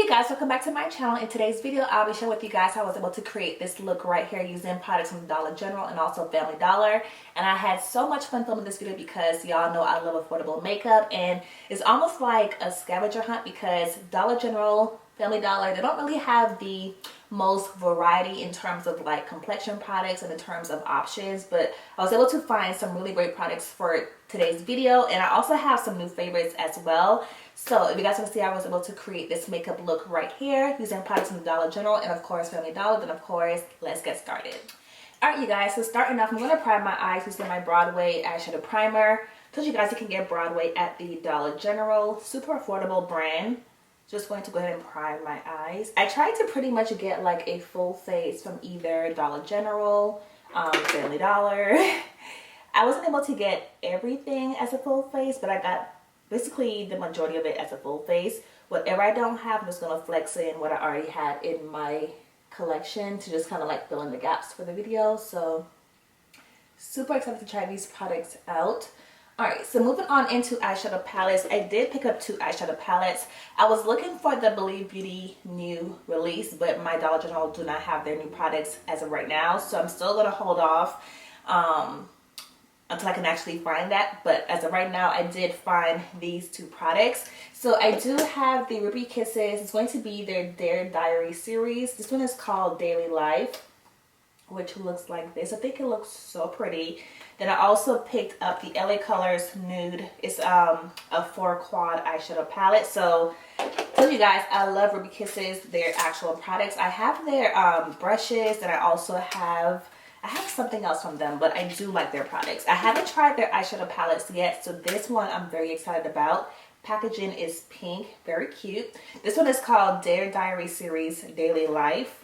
Hey guys, welcome back to my channel. In today's video, I'll be sharing with you guys how I was able to create this look right here using products from Dollar General and also Family Dollar. And I had so much fun filming this video because y'all know I love affordable makeup, and it's almost like a scavenger hunt because Dollar General, Family Dollar, they don't really have the most variety in terms of like complexion products and in terms of options, but I was able to find some really great products for today's video, and I also have some new favorites as well. So if you guys want to see how I was able to create this makeup look right here using products from Dollar General and of course Family Dollar, then of course let's get started. Alright you guys, so starting off, I'm going to prime my eyes using my Broadway eyeshadow primer. I told you guys you can get Broadway at the Dollar General, super affordable brand. Just going to go ahead and prime my eyes. I tried to pretty much get like a full face from either Dollar General, Family Dollar. I wasn't able to get everything as a full face, but I got basically the majority of it as a full face. Whatever I don't have, I'm just going to flex in what I already had in my collection to just kind of like fill in the gaps for the video. So super excited to try these products out. Alright, so moving on into eyeshadow palettes. I did pick up 2 eyeshadow palettes. I was looking for the Believe Beauty new release, but my Dollar General do not have their new products as of right now. So I'm still going to hold off until I can actually find that. But as of right now, I did find these 2 products. So I do have the Ruby Kisses. It's going to be their Dare Diary series. This one is called Daily Life, which looks like this. I think it looks so pretty. Then I also picked up the LA Colors Nude. It's a 4-quad eyeshadow palette. So I told you guys I love Ruby Kisses, their actual products. I have their brushes, and I also have something else from them, but I do like their products. I haven't tried their eyeshadow palettes yet, so this one I'm very excited about. Packaging is pink, very cute. This one is called Dare Diary Series Daily Life.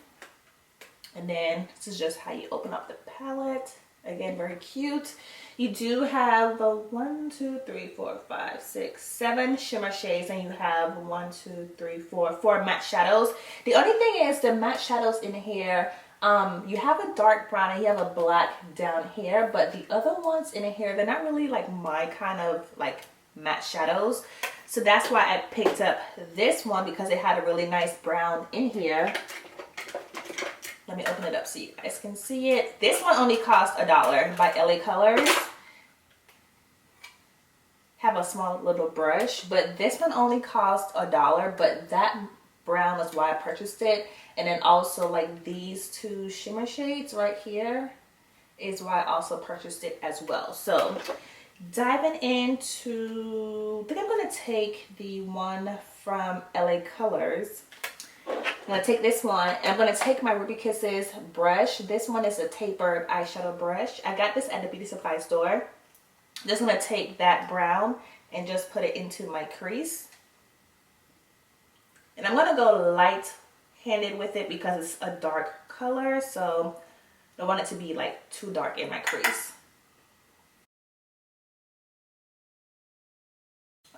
And then this is just how you open up the palette. Again, very cute. You do have the 1, 2, 3, 4, 5, 6, 7 shimmer shades, and you have 1, 2, 3, 4 matte shadows. The only thing is the matte shadows in here, you have a dark brown and you have a black down here, but the other ones in here, they're not really like my kind of like matte shadows. So that's why I picked up this one, because it had a really nice brown in here. Let me open it up so you guys can see it. This one only cost $1 by LA Colors. Have a small little brush, but this one only cost $1, but that brown is why I purchased it. And then also like these 2 shimmer shades right here is why I also purchased it as well. So diving into, I think I'm going to take the one from LA Colors. I'm going to take this one, and I'm going to take my Ruby Kisses brush. This one is a tapered eyeshadow brush. I got this at the beauty supply store. I'm just going to take that brown and just put it into my crease. And I'm going to go light-handed with it because it's a dark color, so I don't want it to be like too dark in my crease.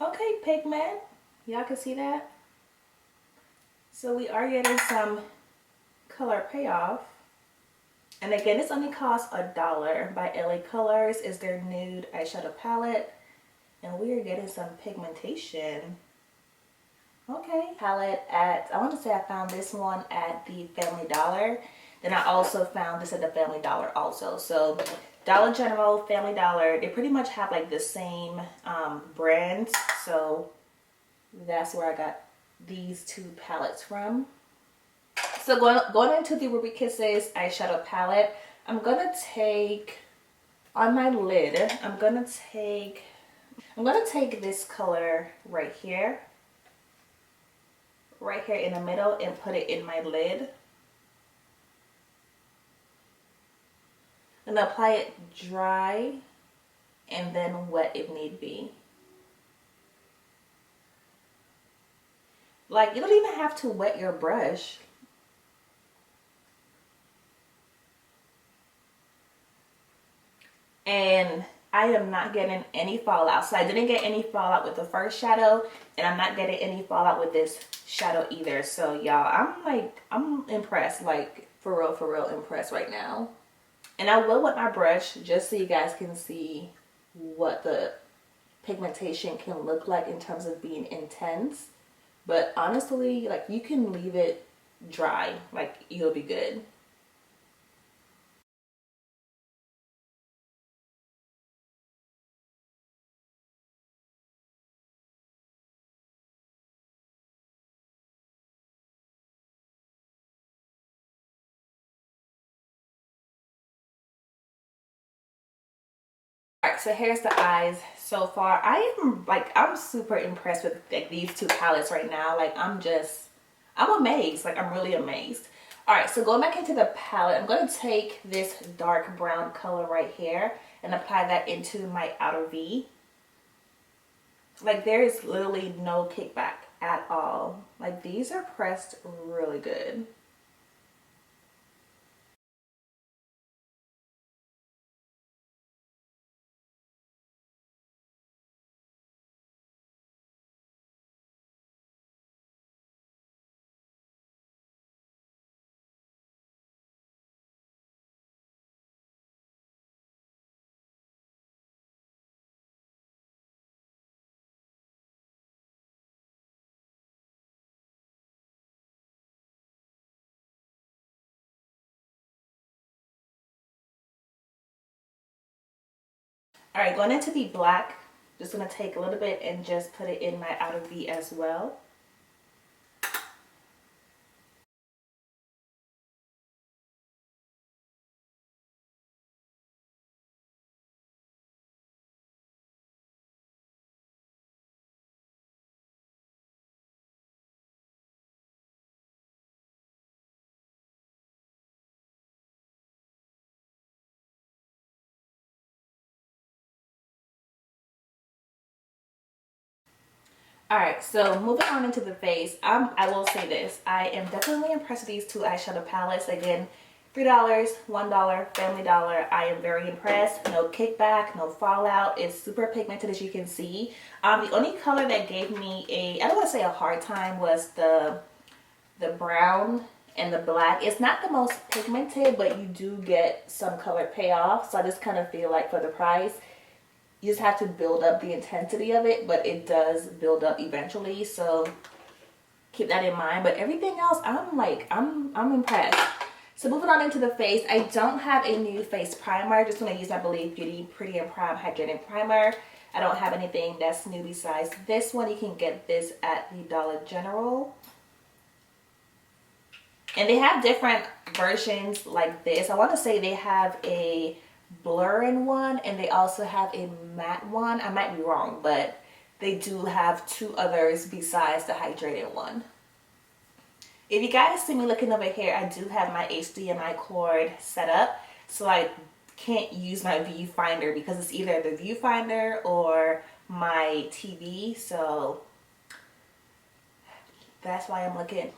Okay, pigment. Y'all can see that? So we are getting some color payoff. And again, this only costs $1 by LA Colors. Is their nude eyeshadow palette. And we are getting some pigmentation. Okay. Palette at, I want to say I found this one at the Family Dollar. Then I also found this at the Family Dollar also. So Dollar General, Family Dollar, they pretty much have like the same brands. So that's where I got these 2 palettes from. So going into the Ruby Kisses eyeshadow palette, I'm gonna take on my lid. I'm gonna take this color right here in the middle, and put it in my lid. I'm gonna apply it dry and then wet if need be. Like, you don't even have to wet your brush. And I am not getting any fallout. So I didn't get any fallout with the first shadow, and I'm not getting any fallout with this shadow either. So y'all, I'm impressed, like for real impressed right now. And I will wet my brush just so you guys can see what the pigmentation can look like in terms of being intense. But honestly, like, you can leave it dry, like you'll be good. Alright, so here's the eyes so far. I'm super impressed with like these two palettes right now. Like, I'm amazed. Like, I'm really amazed. Alright, so going back into the palette, I'm going to take this dark brown color right here and apply that into my outer V. Like, there is literally no kickback at all. Like, these are pressed really good. All right, going into the black, just gonna take a little bit and just put it in my outer V as well. All right, so moving on into the face, I will say this. I am definitely impressed with these two eyeshadow palettes. Again, $3, $1, Family Dollar. I am very impressed. No kickback, no fallout. It's super pigmented, as you can see. The only color that gave me I don't want to say a hard time, was the brown and the black. It's not the most pigmented, but you do get some color payoff. So I just kind of feel like for the price, you just have to build up the intensity of it, but it does build up eventually, so keep that in mind. But everything else, I'm impressed. So moving on into the face, I don't have a new face primer. Just going to use my Believe Beauty Pretty and Prime Hydrating Primer. I don't have anything that's new besides this one. You can get this at the Dollar General. And they have different versions like this. I want to say they have a blurring one and they also have a matte one. I might be wrong, but they do have two others besides the hydrated one. If you guys see me looking over here, I do have my HDMI cord set up, so I can't use my viewfinder because it's either the viewfinder or my TV, so that's why I'm looking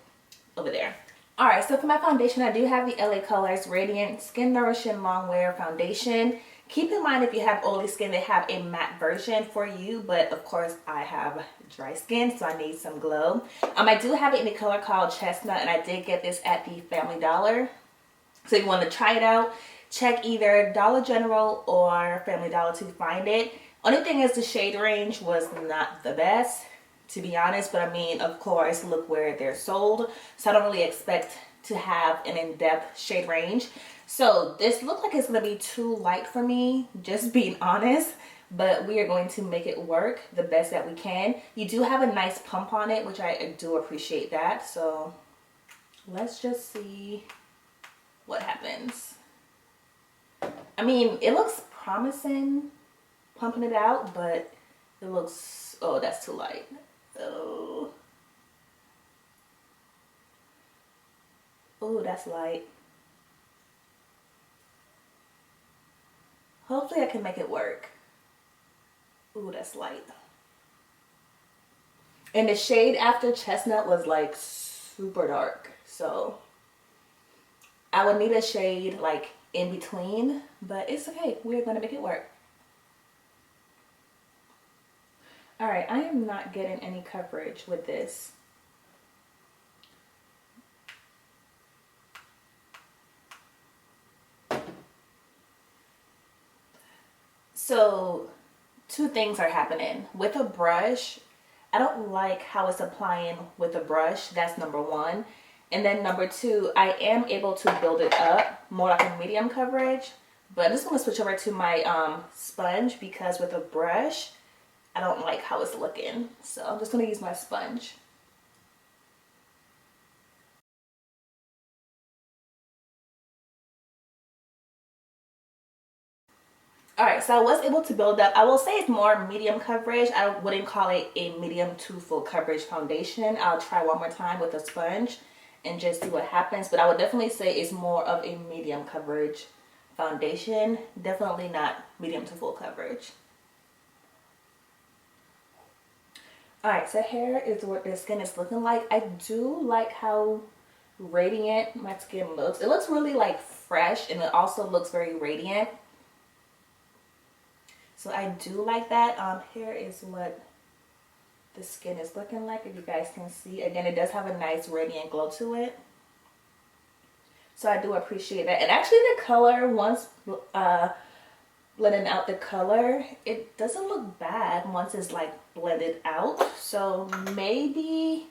over there. Alright, so for my foundation, I do have the LA Colors Radiant Skin Nourishing Long Wear Foundation. Keep in mind, if you have oily skin, they have a matte version for you, but of course I have dry skin, so I need some glow. I do have it in the color called Chestnut, and I did get this at the Family Dollar. So if you want to try it out, check either Dollar General or Family Dollar to find it. Only thing is the shade range was not the best, to be honest, but I mean, of course, look where they're sold, so I don't really expect to have an in-depth shade range. So this looks like it's going to be too light for me, just being honest, but we are going to make it work the best that we can. You do have a nice pump on it, which I do appreciate that, so let's just see what happens. I mean, it looks promising pumping it out, but it looks, oh, that's too light. Oh, that's light. Hopefully I can make it work. Oh, that's light. And the shade after Chestnut was like super dark, so I would need a shade like in between, but it's okay. We're gonna make it work. All right, I am not getting any coverage with this. So two things are happening. With a brush, I don't like how it's applying with a brush. That's number one. And then number two, I am able to build it up more like a medium coverage. But I'm just going to switch over to my sponge because with a brush, I don't like how it's looking. So I'm just going to use my sponge. Alright, so I was able to build up. I will say it's more medium coverage. I wouldn't call it a medium to full coverage foundation. I'll try one more time with a sponge and just see what happens. But I would definitely say it's more of a medium coverage foundation. Definitely not medium to full coverage. Alright, so here is what the skin is looking like. I do like how radiant my skin looks. It looks really like fresh, and it also looks very radiant. So I do like that. Here is what the skin is looking like, if you guys can see. Again, it does have a nice radiant glow to it. So I do appreciate that. And actually the color, once blending out the color, it doesn't look bad once it's like blended out. So maybe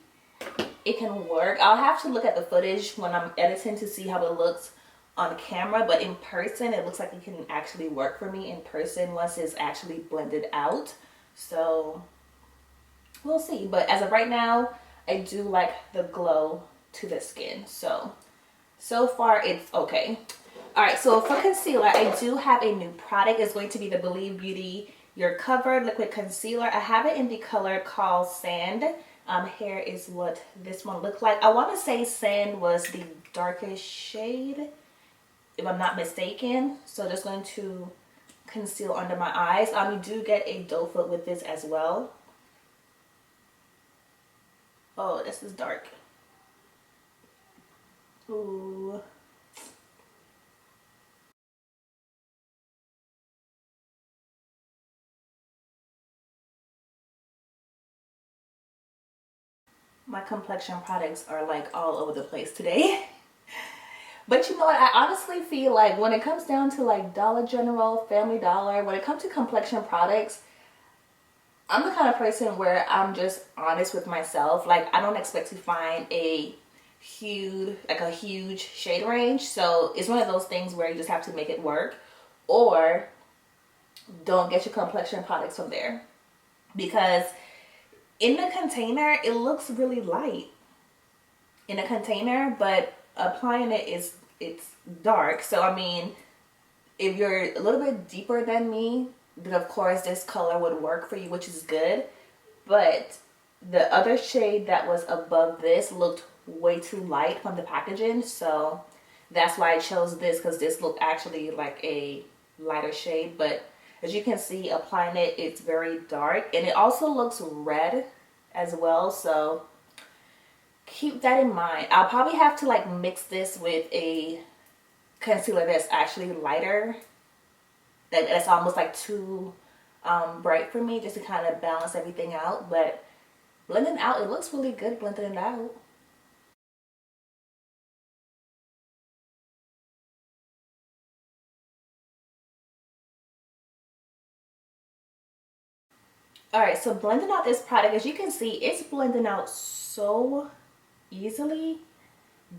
it can work. I'll have to look at the footage when I'm editing to see how it looks on camera, but in person it looks like it can actually work for me in person once it's actually blended out. So we'll see. But as of right now, I do like the glow to the skin. So far it's okay. Alright, so for concealer, I do have a new product. It's going to be the Believe Beauty You're Covered Liquid Concealer. I have it in the color called Sand. Here is what this one looked like. I want to say Sand was the darkest shade, if I'm not mistaken. So just going to conceal under my eyes. You do get a doe foot with this as well. Oh, this is dark. Ooh. My complexion products are like all over the place today. But you know what, I honestly feel like when it comes down to like Dollar General, Family Dollar, when it comes to complexion products, I'm the kind of person where I'm just honest with myself. Like, I don't expect to find a huge shade range. So it's one of those things where you just have to make it work, or don't get your complexion products from there. Because in the container, it looks really light in a container, but applying it's dark. So I mean, if you're a little bit deeper than me, then of course this color would work for you, which is good. But the other shade that was above this looked way too light from the packaging, so that's why I chose this, because this looked actually like a lighter shade. But as you can see, applying it, it's very dark, and it also looks red as well, so keep that in mind. I'll probably have to like mix this with a concealer that's actually lighter, that's almost like too bright for me, just to kind of balance everything out. But blending out, it looks really good blending it out. Alright, so blending out this product, as you can see, it's blending out so easily,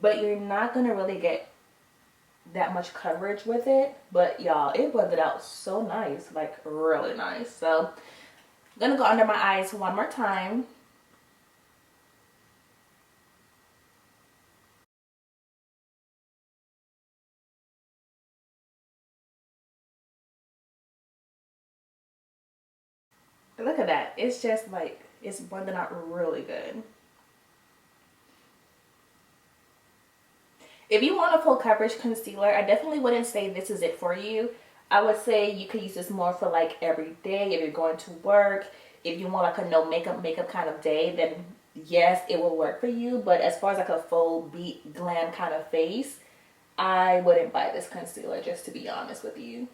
but you're not going to really get that much coverage with it. But y'all, it blended out so nice, like really nice. So I'm going to go under my eyes one more time. Look at that. It's just like, it's blending out really good. If you want a full coverage concealer, I definitely wouldn't say this is it for you. I would say you could use this more for like every day, if you're going to work. If you want like a no makeup kind of day, then yes, it will work for you. But as far as like a full beat glam kind of face, I wouldn't buy this concealer, just to be honest with you.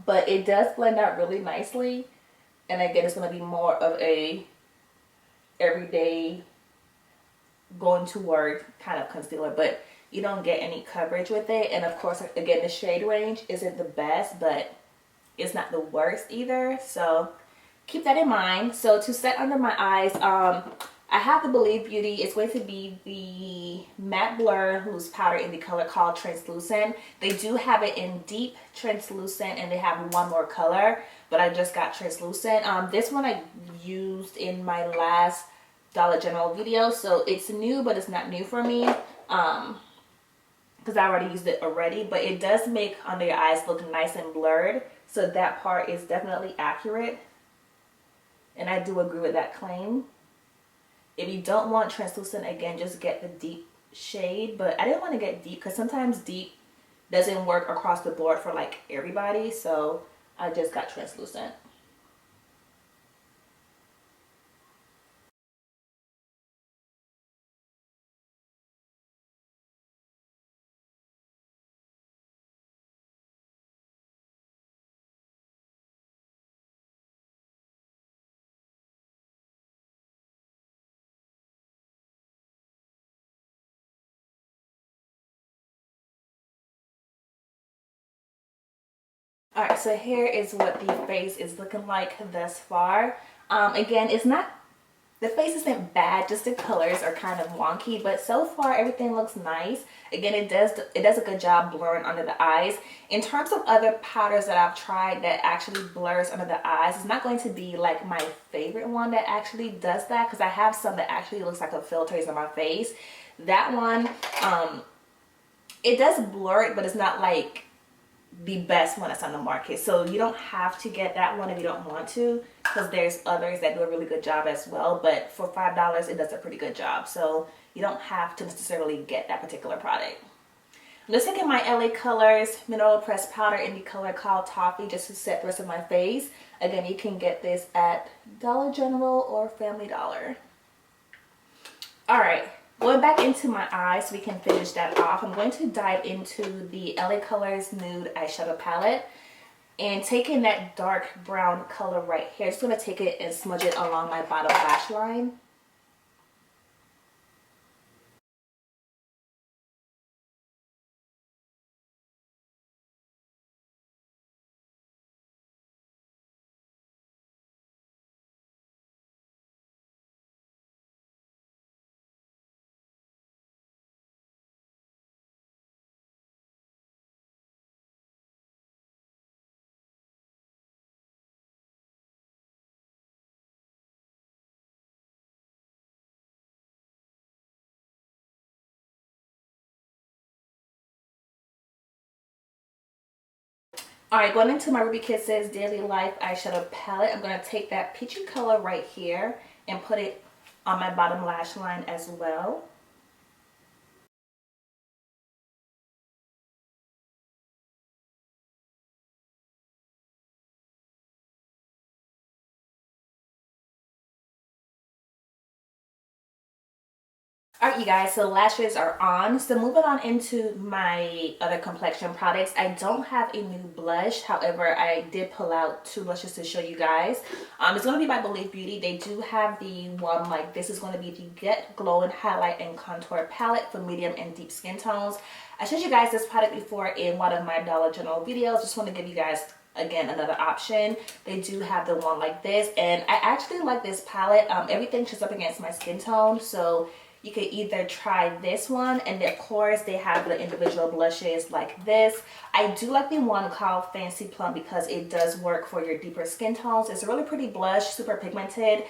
But it does blend out really nicely, and again, it's going to be more of a everyday going to work kind of concealer, but you don't get any coverage with it. And of course, again, the shade range isn't the best, but it's not the worst either. So keep that in mind. So to set under my eyes, I have the Believe Beauty. It's going to be the matte blur loose powder in the color called Translucent. They do have it in deep translucent, and they have one more color, but I just got translucent. This one I used in my last Dollar General video, so it's new, but it's not new for me because I already used it already. But it does make under your eyes look nice and blurred, so that part is definitely accurate, and I do agree with that claim. If you don't want translucent, again, just get the deep shade. But I didn't want to get deep because sometimes deep doesn't work across the board for like everybody, so I just got translucent. Alright, so here is what the face is looking like thus far. Again, it's not, the face isn't bad, just the colors are kind of wonky, but so far everything looks nice. Again, it does a good job blurring under the eyes. In terms of other powders that I've tried that actually blurs under the eyes, it's not going to be like my favorite one that actually does that, because I have some that actually looks like a filter is on my face. That one, it does blur it, but it's not like the best one that's on the market. So you don't have to get that one if you don't want to, because there's others that do a really good job as well. But for $5 it does a pretty good job, so you don't have to necessarily get that particular product. I'm just taking my LA Colors Mineral Pressed Powder in the color called Toffee just to set the rest of my face. Again, you can get this at Dollar General or Family Dollar. Alright, going back into my eyes so we can finish that off, I'm going to dive into the LA Colors Nude Eyeshadow Palette. And taking that dark brown color right here, just going to take it and smudge it along my bottom lash line. Alright, going into my Ruby Kisses Daily Life Eyeshadow Palette, I'm going to take that peachy color right here and put it on my bottom lash line as well. Alright you guys, so lashes are on. So moving on into my other complexion products. I don't have a new blush. However, I did pull out two blushes to show you guys. It's going to be by Believe Beauty. They do have the one like this is going to be the Get Glowing Highlight and Contour Palette for medium and deep skin tones. I showed you guys this product before in one of my Dollar General videos. Just want to give you guys again another option. They do have the one like this, and I actually like this palette. Everything shows up against my skin tone, so you could either try this one, and of course they have the individual blushes like this. I do like the one called Fancy Plum because it does work for your deeper skin tones. It's a really pretty blush, super pigmented.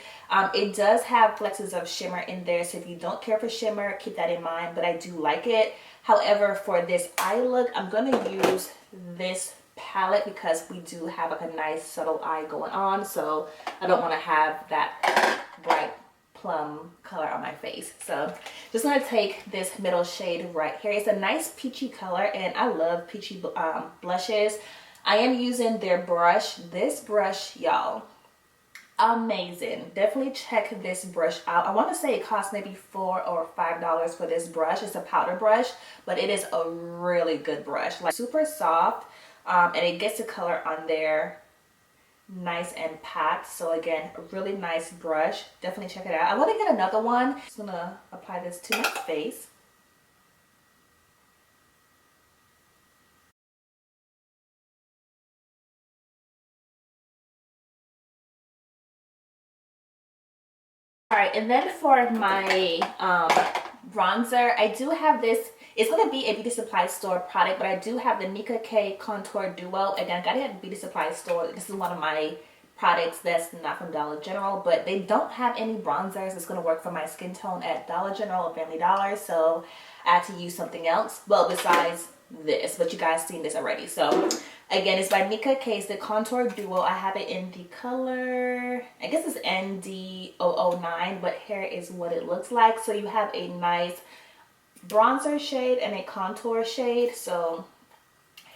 It does have flexes of shimmer in there, so if you don't care for shimmer, keep that in mind, but I do like it. However, for this eye look, I'm going to use this palette because we do have like a nice subtle eye going on, so I don't want to have that bright plum color on my face. So just gonna take this middle shade right here. It's a nice peachy color, and I love peachy blushes. I am using their brush. This brush, y'all, amazing. Definitely check this brush out. I want to say it costs maybe $4 or $5 for this brush. It's a powder brush, but it is a really good brush, like super soft, and it gets the color on there nice and packed. So again, a really nice brush. Definitely check it out. I want to get another one. Just gonna apply this to my face. All right, and then for my bronzer, I do have this. It's going to be a beauty supply store product, but I do have the Nicka K Contour Duo. Again, I got it at the beauty supply store. This is one of my products that's not from Dollar General, but they don't have any bronzers. It's going to work for my skin tone at Dollar General or Family Dollar, so I had to use something else. Well, besides this, but you guys seen this already. So again, it's by Nicka K. It's the Contour Duo. I have it in the color, I guess it's ND009, but here is what it looks like. So you have a nice bronzer shade and a contour shade. So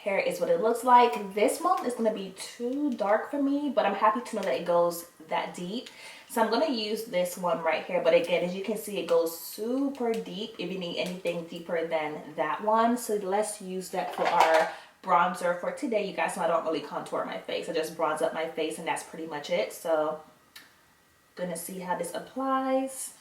here is what it looks like. This one is going to be too dark for me, but I'm happy to know that it goes that deep. So I'm going to use this one right here. But again, as you can see, it goes super deep if you need anything deeper than that one. So let's use that for our bronzer for today. You guys know I don't really contour my face. I just bronze up my face and that's pretty much it. So I'm going to see how this applies.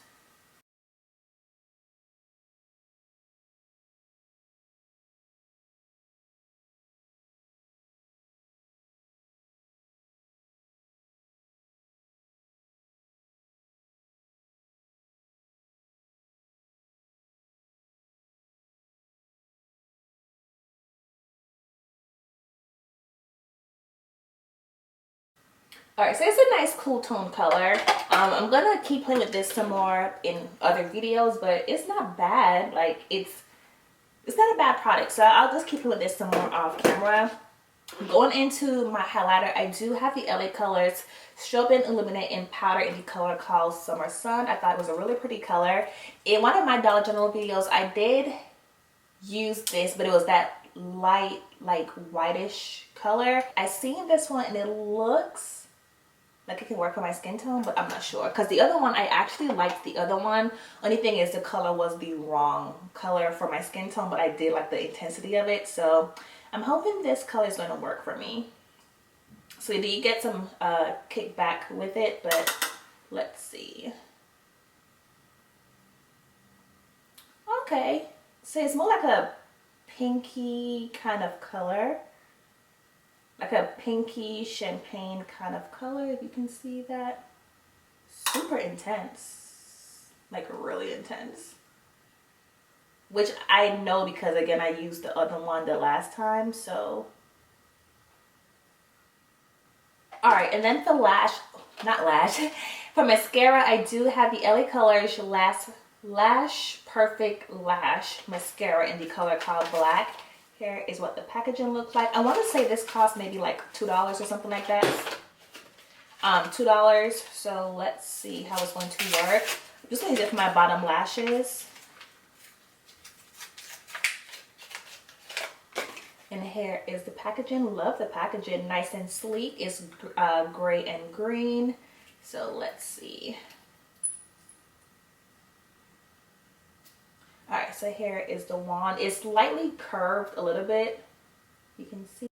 Alright, so it's a nice cool tone color. I'm gonna keep playing with this some more in other videos, but it's not bad. Like it's not a bad product, so I'll just keep playing with this some more off camera. Going into my highlighter, I do have the LA Colors Strobing Illuminating Powder in the color called Summer Sun. I thought it was a really pretty color. In one of my Dollar General videos, I did use this, but it was that light, like whitish color. I seen this one and it looks like it can work for my skin tone, but I'm not sure. Because the other one, I actually liked the other one. Only thing is the color was the wrong color for my skin tone, but I did like the intensity of it. So I'm hoping this color is going to work for me. So you do get some kickback with it, but let's see. Okay, so it's more like a pinky kind of color. Like a pinky champagne kind of color, if you can see that. Super intense, like really intense. Which I know because again, I used the other one the last time, so. All right, and then for lash, not lash, for mascara, I do have the LA Colors Lash Perfect Lash Mascara in the color called Black. Here is what the packaging looks like. I want to say this cost maybe like $2 or something like that. $2. So let's see how it's going to work. I'm just going to use it for my bottom lashes. And here is the packaging. Love the packaging. Nice and sleek. It's gray and green. So let's see. Alright, so here is the wand. It's slightly curved a little bit. You can see.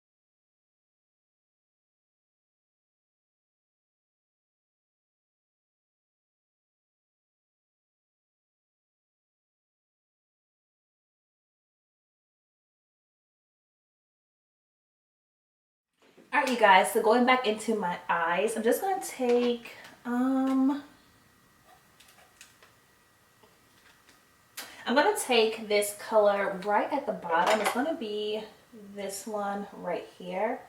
Alright, you guys, so going back into my eyes, I'm just going to take, I'm going to take this color right at the bottom. It's going to be this one right here,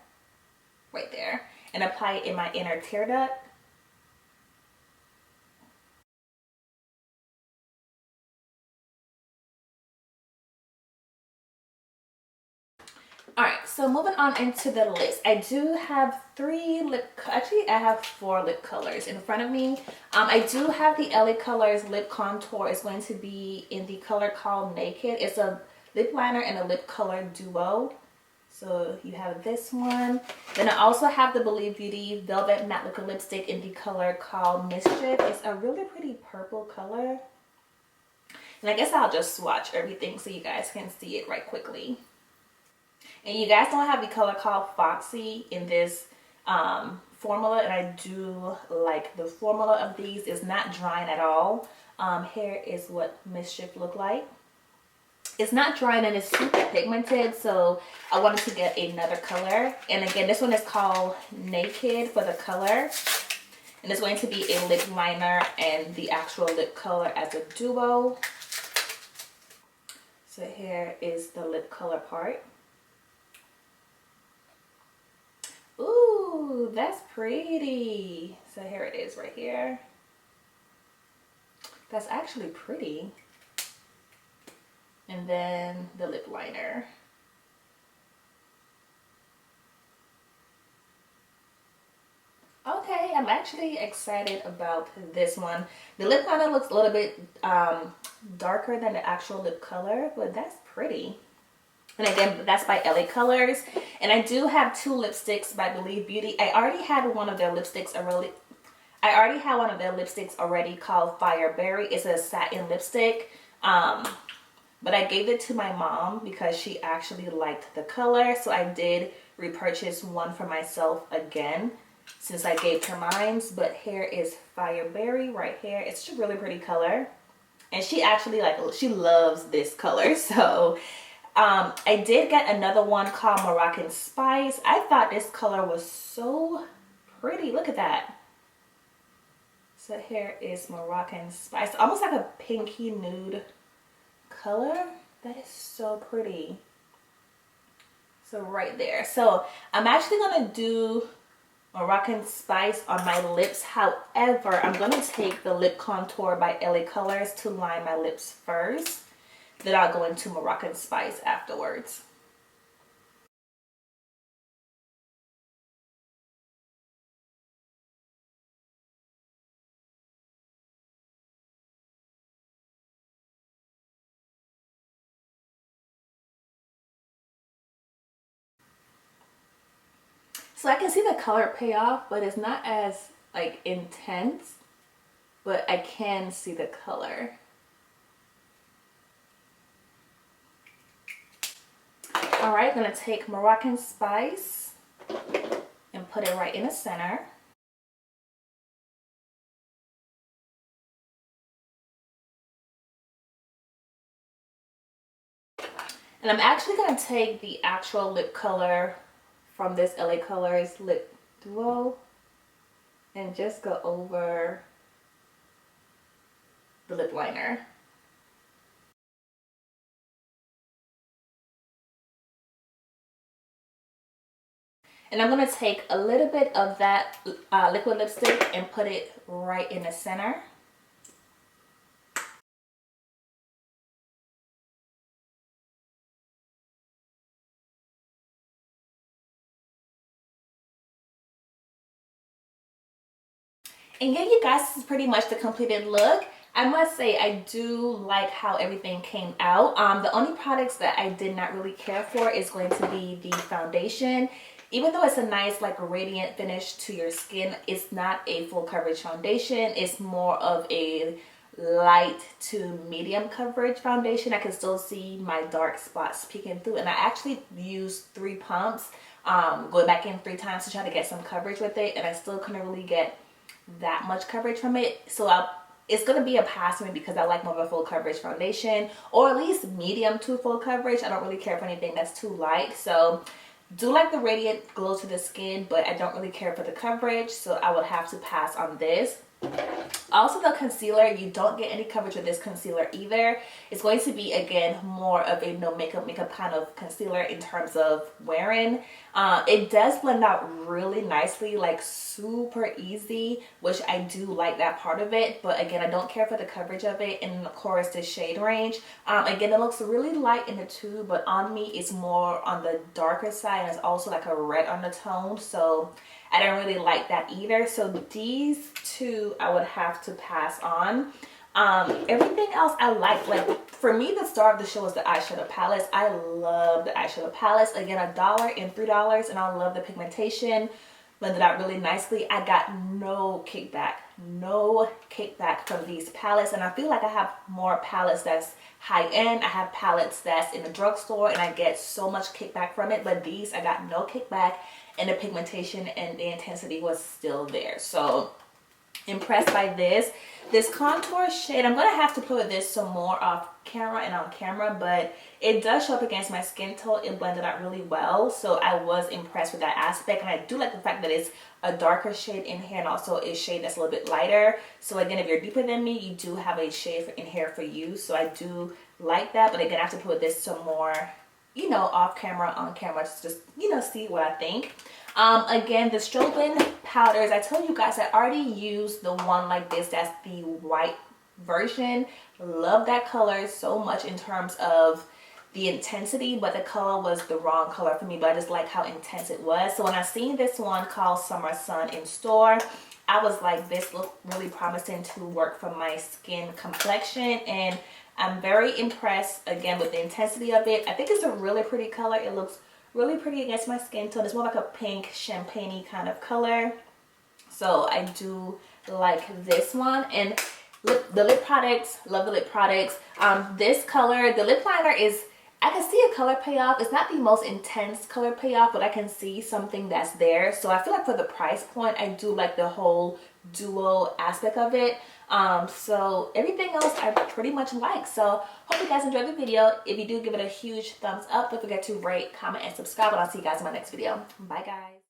right there, and apply it in my inner tear duct. Alright, so moving on into the lips. I do have actually I have 4 lip colors in front of me. I do have the LA Colors Lip Contour. It's going to be in the color called Naked. It's a lip liner and a lip color duo. So you have this one. Then I also have the Believe Beauty Velvet Matte Liquid Lipstick in the color called Mischief. It's a really pretty purple color. And I guess I'll just swatch everything so you guys can see it right quickly. And you guys don't have the color called Foxy in this formula, and I do like the formula of these. It's not drying at all. Here is what Mischief look like. It's not drying and it's super pigmented, so I wanted to get another color. And again, this one is called Naked for the color. And it's going to be a lip liner and the actual lip color as a duo. So here is the lip color part. Ooh, that's pretty. So here it is right here. That's actually pretty. And then the lip liner. Okay, I'm actually excited about this one. The lip liner looks a little bit darker than the actual lip color, but that's pretty. And again, that's by LA Colors. And I do have two lipsticks by Believe Beauty. I already had one of their lipsticks already called Fireberry. It's a satin lipstick. But I gave it to my mom because she actually liked the color. So I did repurchase one for myself again since I gave her mine. But here is Fireberry right here. It's a really pretty color. And she actually she loves this color. So I did get another one called Moroccan Spice. I thought this color was so pretty. Look at that. So here is Moroccan Spice. Almost like a pinky nude color. That is so pretty. So right there. So I'm actually going to do Moroccan Spice on my lips. However, I'm going to take the lip contour by LA Colors to line my lips first. Then I'll go into Moroccan Spice afterwards. So I can see the color pay off, but it's not as like intense, but I can see the color. All right, I'm gonna take Moroccan Spice and put it right in the center. And I'm actually gonna take the actual lip color from this LA Colors lip duo and just go over the lip liner. And I'm going to take a little bit of that liquid lipstick and put it right in the center. And yeah, you guys, this is pretty much the completed look. I must say I do like how everything came out. The only products that I did not really care for is going to be the foundation. Even though it's a nice like radiant finish to your skin, it's not a full coverage foundation. It's more of a light to medium coverage foundation. I can still see my dark spots peeking through, and I actually used 3 pumps, going back in 3 times to try to get some coverage with it, and I still couldn't really get that much coverage from it. So it's going to be a pass for me because I like more of a full coverage foundation, or at least medium to full coverage. I don't really care for anything that's too light. So do like the radiant glow to the skin, but I don't really care for the coverage, so I would have to pass on this. Also, the concealer, you don't get any coverage with this concealer either. It's going to be, again, more of a no makeup kind of concealer in terms of wearing. It does blend out really nicely, like super easy, which I do like that part of it. But again, I don't care for the coverage of it, and of course the shade range. Again, it looks really light in the tube, but on me it's more on the darker side, and it's also like a red undertone, so I don't really like that either. So these two I would have to pass on. Everything else I like for me, the star of the show is the eyeshadow palettes. I love the eyeshadow palettes. Again, $1 and $3, and I love the pigmentation. Blended out really nicely. I got no kickback from these palettes, and I feel like I have more palettes that's high end. I have palettes that's in the drugstore and I get so much kickback from it, but these I got no kickback, and the pigmentation and the intensity was still there. So impressed by this. This contour shade, I'm going to have to put this some more off camera and on camera, but it does show up against my skin tone. It blended out really well, so I was impressed with that aspect. And I do like the fact that it's a darker shade in here and also a shade that's a little bit lighter. So again, if you're deeper than me, you do have a shade in here for you. So I do like that, but again, I have to put this some more, you know, off camera, on camera, just you know, see what I think. Again, the Strobing powders, I told you guys I already used the one like this. That's the white version. Love that color so much in terms of the intensity, but the color was the wrong color for me, but I just like how intense it was. So when I seen this one called Summer Sun in store, I was like, this looked really promising to work for my skin complexion, and I'm very impressed again with the intensity of it. I think it's a really pretty color. It looks really pretty against my skin tone. It's more like a pink champagne-y kind of color, so I do like this one. And the lip products, love the lip products. This color, the lip liner is, I can see a color payoff. It's not the most intense color payoff, but I can see something that's there. So I feel like for the price point, I do like the whole duo aspect of it. So everything else I pretty much like. So hope you guys enjoyed the video. If you do, give it a huge thumbs up. Don't forget to rate, comment, and subscribe, and I'll see you guys in my next video. Bye guys.